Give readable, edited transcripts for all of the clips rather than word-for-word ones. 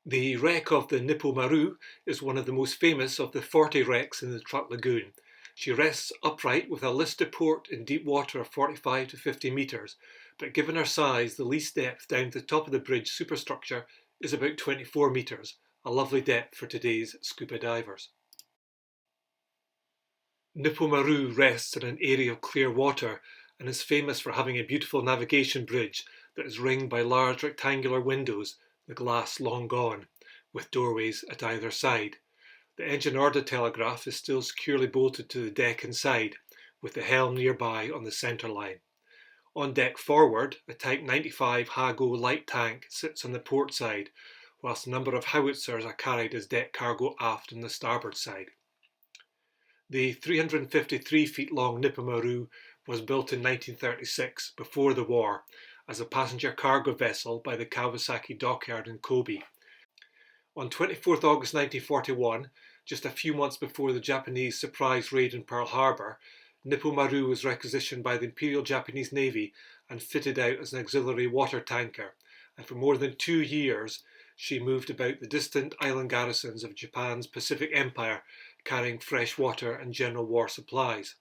The wreck of the Nippo Maru is one of the most famous of the 40 wrecks in the Truk Lagoon. She rests upright with a list to port in deep water of 45 to 50 metres, but given her size, the least depth down to the top of the bridge superstructure is about 24 metres, a lovely depth for today's scuba divers. Nippo Maru rests in an area of clear water and is famous for having a beautiful navigation bridge that is ringed by large rectangular windows, the glass long gone, with doorways at either side. The engine order telegraph is still securely bolted to the deck inside, with the helm nearby on the centre line. On deck forward, a Type 95 Hago light tank sits on the port side, whilst a number of howitzers are carried as deck cargo aft on the starboard side. The 353 feet long Nippo Maru was built in 1936, before the war, as a passenger cargo vessel by the Kawasaki dockyard in Kobe. On 24th August 1941, just a few months before the Japanese surprise raid in Pearl Harbor, Nippo Maru was requisitioned by the Imperial Japanese Navy and fitted out as an auxiliary water tanker, and for more than 2 years she moved about the distant island garrisons of Japan's Pacific Empire, carrying fresh water and general war supplies.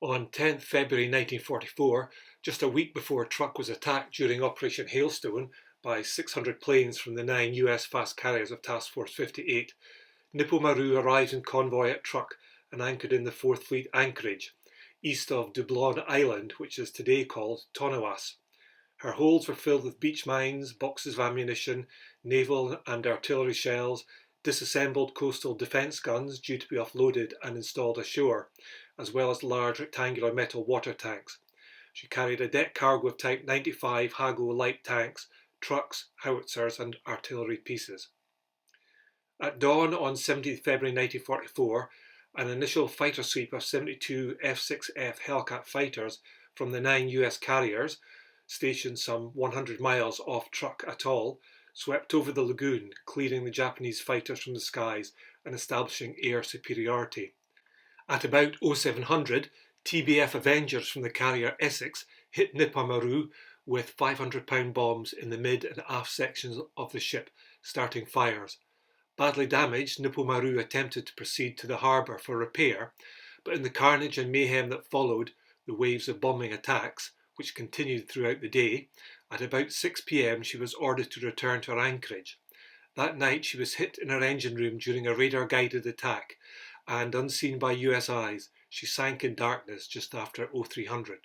On 10th February 1944, just a week before Truk was attacked during Operation HAILSTONE by 600 planes from the 9 US fast carriers of Task Force 58, Nippo Maru arrived in convoy at Truk and anchored in the 4th Fleet anchorage, east of Dublon Island, which is today called Tonawas. Her holds were filled with beach mines, boxes of ammunition, naval and artillery shells, disassembled coastal defence guns due to be offloaded and installed ashore, as well as large rectangular metal water tanks. She carried a deck cargo of Type 95 Hago light tanks, trucks, howitzers and artillery pieces. At dawn on 17th February 1944, an initial fighter sweep of 72 F-6F Hellcat fighters from the 9 US carriers, stationed some 100 miles off Truk Atoll, swept over the lagoon, clearing the Japanese fighters from the skies and establishing air superiority. At about 0700, TBF Avengers from the carrier Essex hit Nippo Maru with 500-pound bombs in the mid and aft sections of the ship, starting fires. Badly damaged, Nippo Maru attempted to proceed to the harbour for repair, but in the carnage and mayhem that followed the waves of bombing attacks, which continued throughout the day, at about 6 p.m. she was ordered to return to her anchorage. That night she was hit in her engine room during a radar-guided attack, and unseen by US eyes, she sank in darkness just after 0300.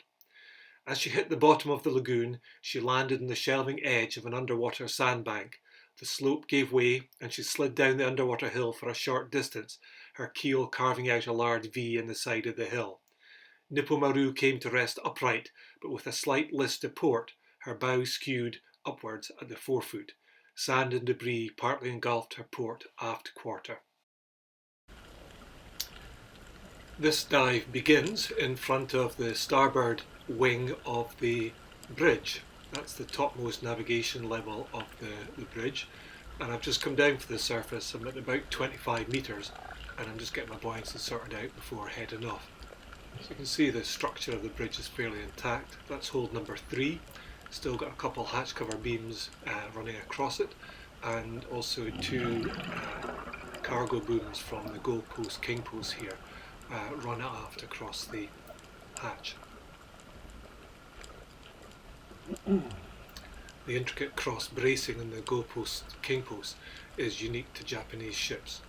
As she hit the bottom of the lagoon, she landed on the shelving edge of an underwater sandbank. The slope gave way and she slid down the underwater hill for a short distance, her keel carving out a large V in the side of the hill. Nippo Maru came to rest upright, but with a slight list to port, her bow skewed upwards at the forefoot. Sand and debris partly engulfed her port aft quarter. This dive begins in front of the starboard wing of the bridge. That's the topmost navigation level of the bridge, and I've just come down to the surface. I'm at about 25 metres and I'm just getting my buoyancy sorted out before heading off. So you can see the structure of the bridge is fairly intact. That's hold number 3. Still got a couple hatch cover beams running across it, and also 2 cargo booms from the goal post, king post here run aft across the hatch. The intricate cross bracing in the goal post, king post is unique to Japanese ships.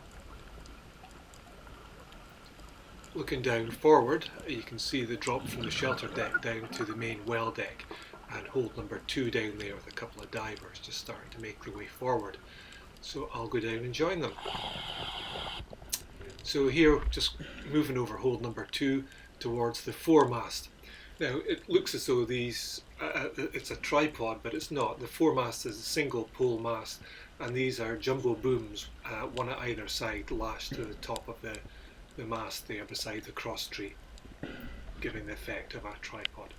Looking down forward, you can see the drop from the shelter deck down to the main well deck, and hold number 2 down there with a couple of divers just starting to make their way forward. So I'll go down and join them. So here, just moving over hold number 2 towards the foremast. Now it looks as though these, it's a tripod, but it's not. The foremast is a single pole mast, and these are jumbo booms, one at either side, lashed to the top of the mast there beside the cross tree, giving the effect of a tripod.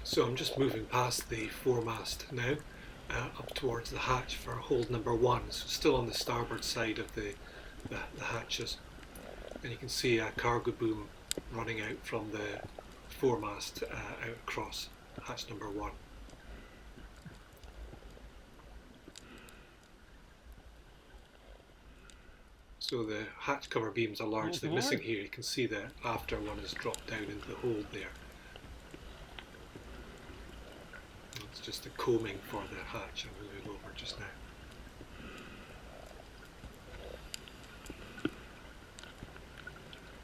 So I'm just moving past the foremast now, up towards the hatch for hold number 1, so still on the starboard side of the hatches. And you can see a cargo boom running out from the foremast out across hatch number 1. So the hatch cover beams are largely missing here. You can see the after one has dropped down into the hold there. It's just the coaming for the hatch I'm moving over just now.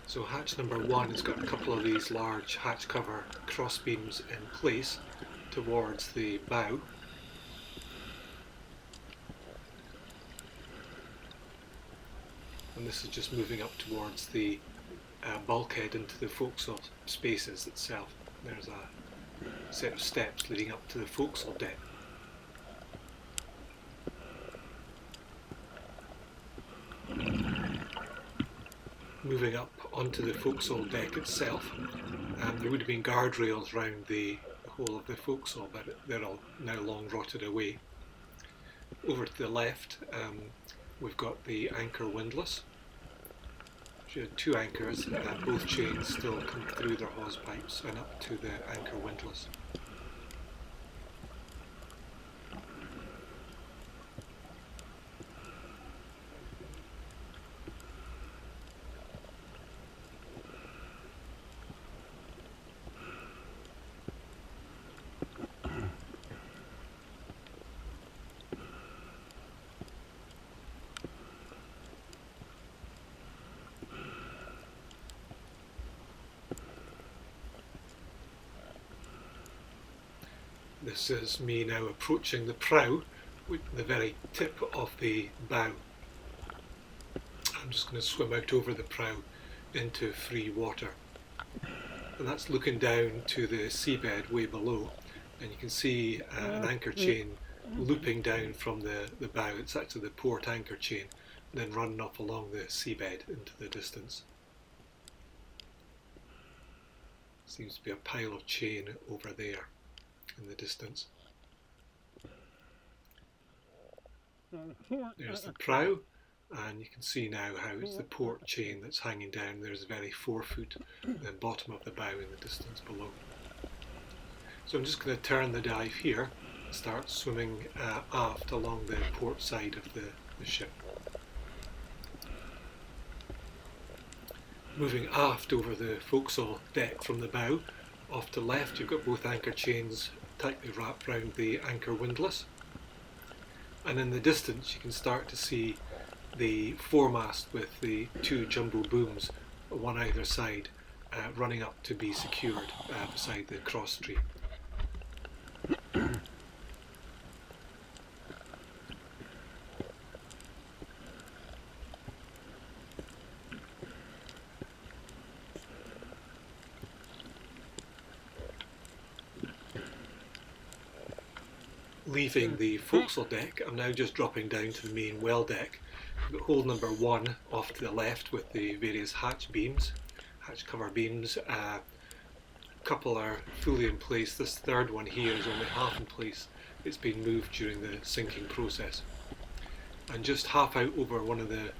So hatch number 1 has got a couple of these large hatch cover cross beams in place towards the bow. And this is just moving up towards the bulkhead into the forecastle spaces itself. There's a set of steps leading up to the forecastle deck. Moving up onto the forecastle deck itself, there would have been guardrails around the whole of the forecastle, but they're all now long rotted away. Over to the left, we've got the anchor windlass. She had 2 anchors, both chains still come through their hawse pipes and up to the anchor windlass. This is me now approaching the prow with the very tip of the bow. I'm just going to swim out over the prow into free water. And that's looking down to the seabed way below, and you can see an anchor chain looping down from the bow. It's actually the port anchor chain, and then running up along the seabed into the distance. Seems to be a pile of chain over there in the distance. There's the prow, and you can see now how it's the port chain that's hanging down. There's a very 4-foot the bottom of the bow in the distance below. So I'm just going to turn the dive here and start swimming aft along the port side of the ship. Moving aft over the forecastle deck from the bow, off to the left you've got both anchor chains tightly wrapped round the anchor windlass, and in the distance you can start to see the foremast with the 2 jumbo booms, one either side, running up to be secured beside the cross tree. Leaving the forecastle deck, I'm now just dropping down to the main well deck. We've got hold number 1 off to the left with the various hatch beams, hatch cover beams. A couple are fully in place. This third one here is only half in place. It's been moved during the sinking process. And just half out over one of the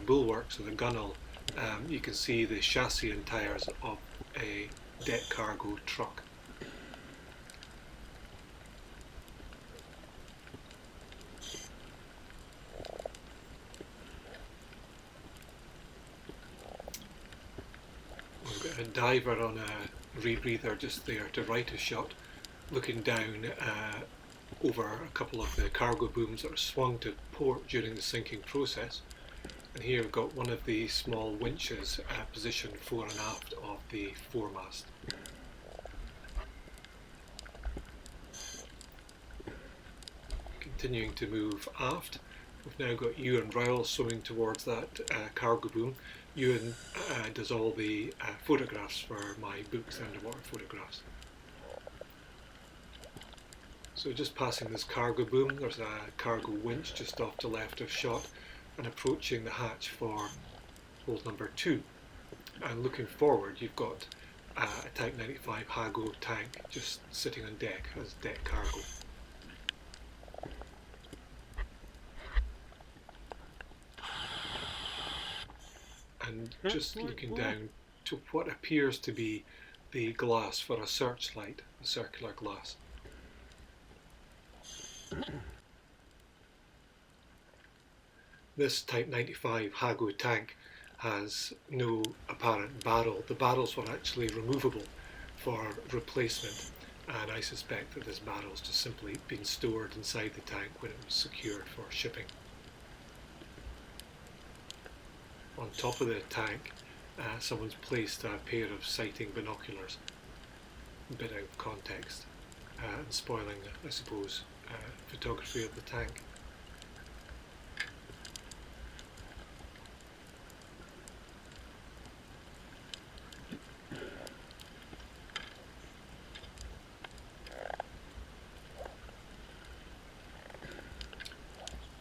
bulwarks of the gunwale, you can see the chassis and tyres of a deck cargo truck. We've got a diver on a rebreather just there to right a shot, looking down over a couple of the cargo booms that are swung to port during the sinking process. And here we've got one of the small winches positioned fore and aft of the foremast. Continuing to move aft, we've now got Ewan Rowell swimming towards that cargo boom. Ewan does all the photographs for my books, underwater photographs. So just passing this cargo boom, there's a cargo winch just off to left of shot, and approaching the hatch for hold number 2. And looking forward, you've got a Type 95 Hago tank just sitting on deck as deck cargo. And just looking down to what appears to be the glass for a searchlight, a circular glass. This Type 95 Hago tank has no apparent barrel. The barrels were actually removable for replacement, and I suspect that this barrel's just simply been stored inside the tank when it was secured for shipping. On top of the tank, someone's placed a pair of sighting binoculars, a bit out of context, and spoiling, I suppose, photography of the tank.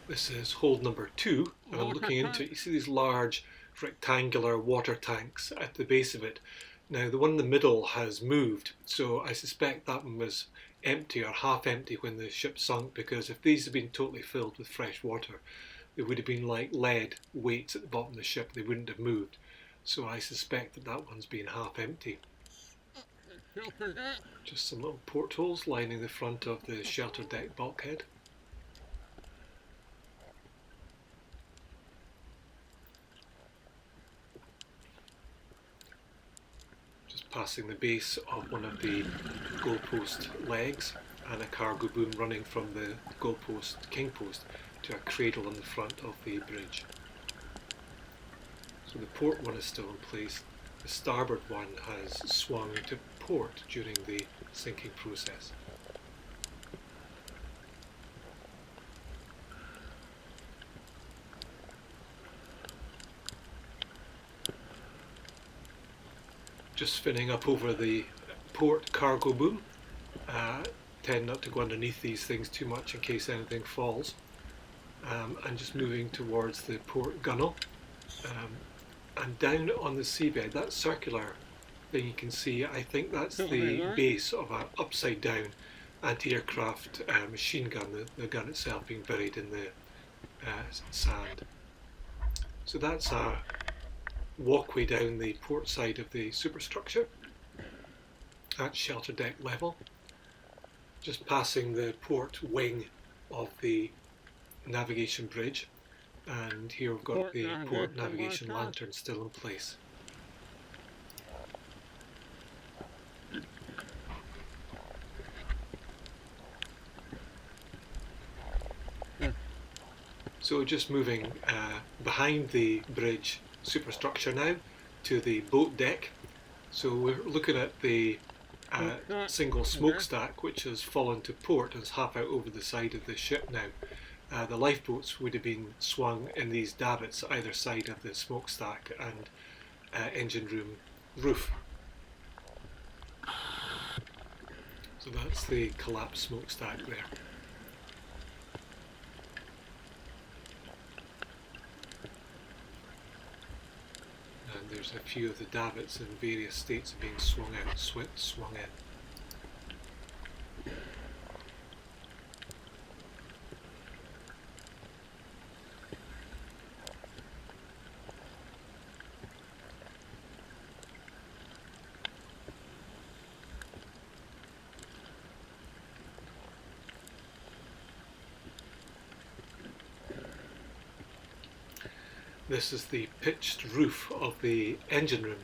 This is hold number 2, and I'm looking into it. You see these large rectangular water tanks at the base of it. Now the one in the middle has moved, so I suspect that one was empty or half empty when the ship sunk, because if these had been totally filled with fresh water, they would have been like lead weights at the bottom of the ship. They wouldn't have moved. So I suspect that that one's been half empty. Just some little portholes lining the front of the shelter deck bulkhead. Passing the base of one of the goalpost legs and a cargo boom running from the goalpost king post to a cradle on the front of the bridge. So the port one is still in place. The starboard one has swung to port during the sinking process. Just finning up over the port cargo boom. Tend not to go underneath these things too much in case anything falls. And just moving towards the port gunnel. And down on the seabed, that circular thing you can see, I think that's the base of an upside down anti-aircraft machine gun, the gun itself being buried in the sand. So that's a walkway down the port side of the superstructure at shelter deck level, just passing the port wing of the navigation bridge, and here we've got the port navigation lantern still in place. So just moving behind the bridge superstructure now to the boat deck. So we're looking at the single smokestack, which has fallen to port and is half out over the side of the ship now. The lifeboats would have been swung in these davits either side of the smokestack and engine room roof. So that's the collapsed smokestack there. And there's a few of the davits in various states of being swung out, swung in. This is the pitched roof of the engine room,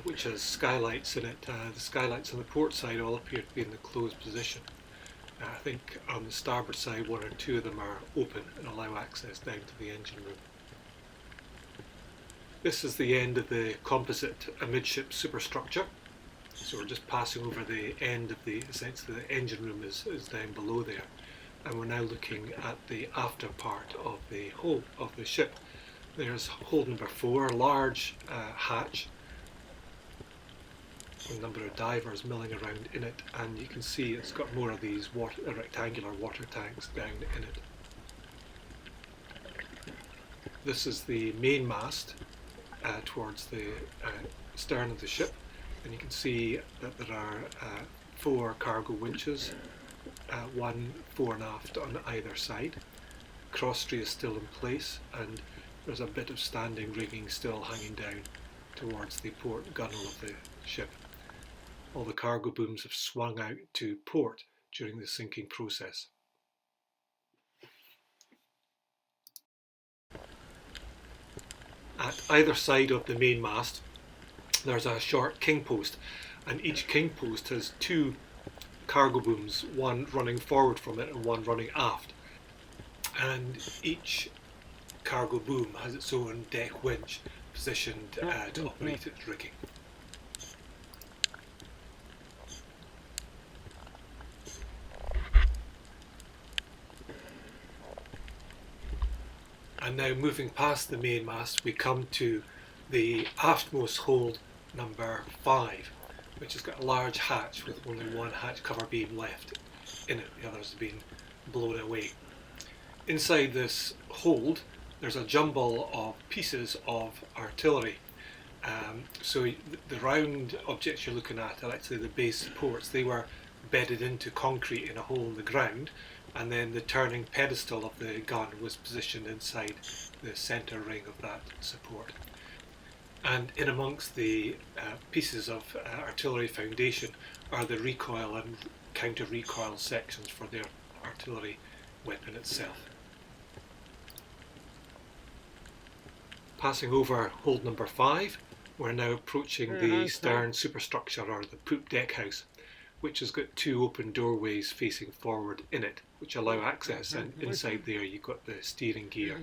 which has skylights in it. The skylights on the port side all appear to be in the closed position. I think on the starboard side 1 or 2 of them are open and allow access down to the engine room. This is the end of the composite midship superstructure. So we're just passing over the end of essentially the engine room is down below there. And we're now looking at the after part of the hull of the ship. There's hold number 4, a large hatch, a number of divers milling around in it, and you can see it's got more of these rectangular water tanks down in it. This is the main mast towards the stern of the ship, and you can see that there are 4 cargo winches, 1 fore and aft on either side. Crosstree is still in place, and there's a bit of standing rigging still hanging down towards the port gunnel of the ship. All the cargo booms have swung out to port during the sinking process. At either side of the main mast there's a short king post, and each king post has two cargo booms, one running forward from it and one running aft. And each cargo boom has its own deck winch positioned to operate its rigging. And now moving past the main mast, we come to the aftmost hold, number 5, which has got a large hatch with only one hatch cover beam left in it. The others have been blown away. Inside this hold there's a jumble of pieces of artillery. So the round objects you're looking at are actually the base supports. They were bedded into concrete in a hole in the ground, and then the turning pedestal of the gun was positioned inside the centre ring of that support. And in amongst the pieces of artillery foundation are the recoil and counter-recoil sections for their artillery weapon itself. Passing over hold number 5, we're now approaching the stern superstructure, or the poop deck house, which has got two open doorways facing forward in it, which allow access, and inside there you've got the steering gear.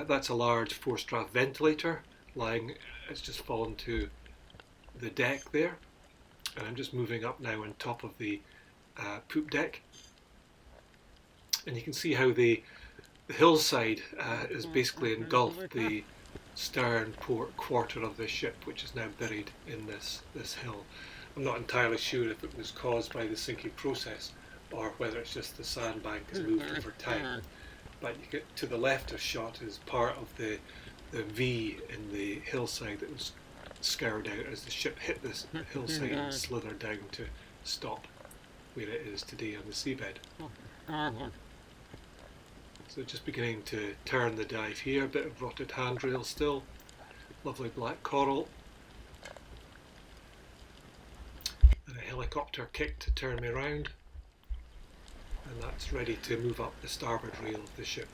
That's a large force-draft ventilator lying, it's just fallen to the deck there, and I'm just moving up now on top of the poop deck, and you can see how the hillside is basically engulfed the stern port quarter of the ship, which is now buried in this hill. I'm not entirely sure if it was caused by the sinking process or whether it's just the sandbank has moved over time. But you get to the left of shot is part of the V in the hillside that was scoured out as the ship hit this hillside and slithered down to stop where it is today on the seabed. So just beginning to turn the dive here, a bit of rotted handrail still, lovely black coral, and a helicopter kick to turn me around, and that's ready to move up the starboard rail of the ship.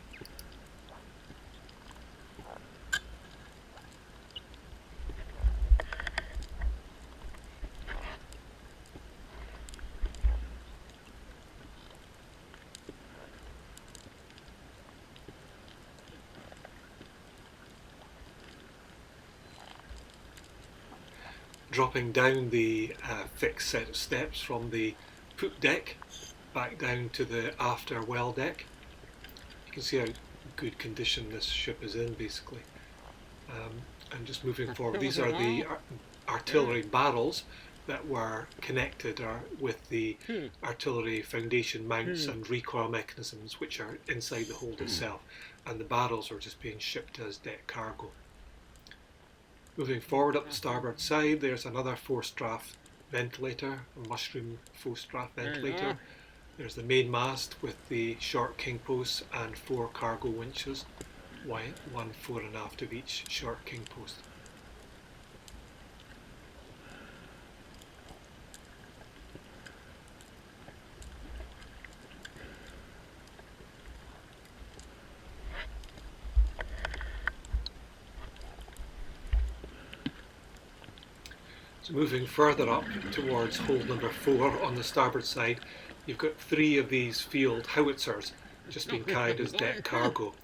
Dropping down the fixed set of steps from the poop deck back down to the after well deck. You can see how good condition this ship is in basically. And just moving forward, these are the artillery barrels that were connected with the artillery foundation mounts and recoil mechanisms which are inside the hold itself, and the barrels are just being shipped as deck cargo. Moving forward up the starboard side, there's another force-draft ventilator, a mushroom force-draft ventilator. There's the main mast with the short king posts and 4 cargo winches, one fore and aft of each short king post. So moving further up towards hold number 4 on the starboard side, you've got 3 of these field howitzers just being carried as deck cargo.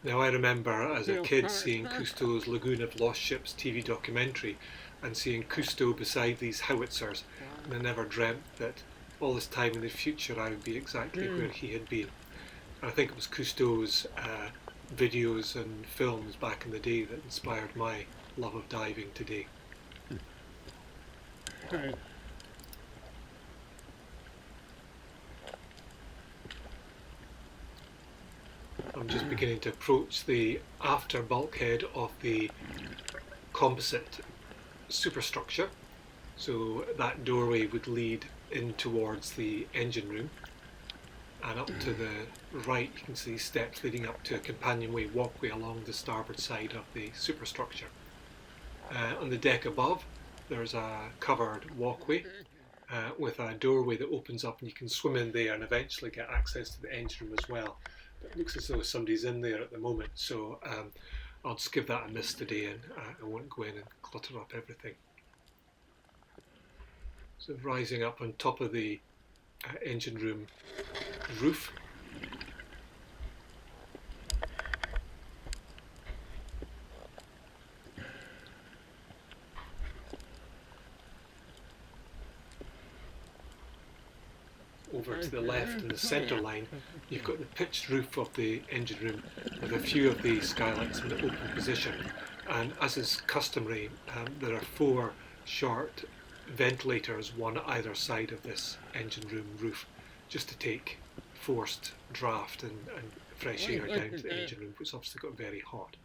Now I remember as a kid seeing Cousteau's Lagoon of Lost Ships TV documentary and seeing Cousteau beside these howitzers, and I never dreamt that all this time in the future I would be exactly where he had been. And I think it was Cousteau's videos and films back in the day that inspired my love of diving today. I'm just beginning to approach the after bulkhead of the composite superstructure, so that doorway would lead in towards the engine room, and up to the right you can see steps leading up to a companionway walkway along the starboard side of the superstructure. On the deck above there's a covered walkway with a doorway that opens up, and you can swim in there and eventually get access to the engine room as well. But it looks as though somebody's in there at the moment, so I'll just give that a miss today, and I won't go in and clutter up everything. So rising up on top of the engine room roof. Over to the left in the centre line, you've got the pitched roof of the engine room with a few of the skylights in the open position, and as is customary, there are 4 short ventilators, one at either side of this engine room roof, just to take forced draft and fresh air down to the engine room, which obviously got very hot.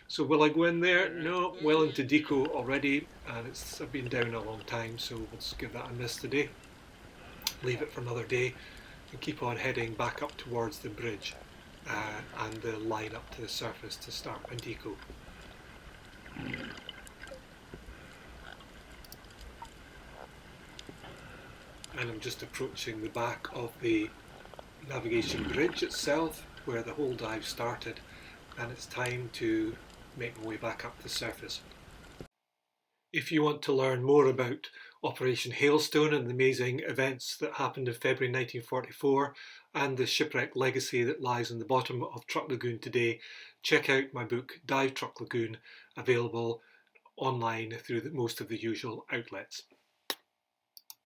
So will I go in there? No, well into deco already, and I've been down a long time, so we'll just give that a miss today. Leave it for another day and keep on heading back up towards the bridge and the line up to the surface to start my deco. And I'm just approaching the back of the navigation bridge itself where the whole dive started, and it's time to make my way back up the surface. If you want to learn more about Operation HAILSTONE and the amazing events that happened in February 1944 and the shipwreck legacy that lies on the bottom of Truk Lagoon today, check out my book Dive Truk Lagoon, available online through most of the usual outlets.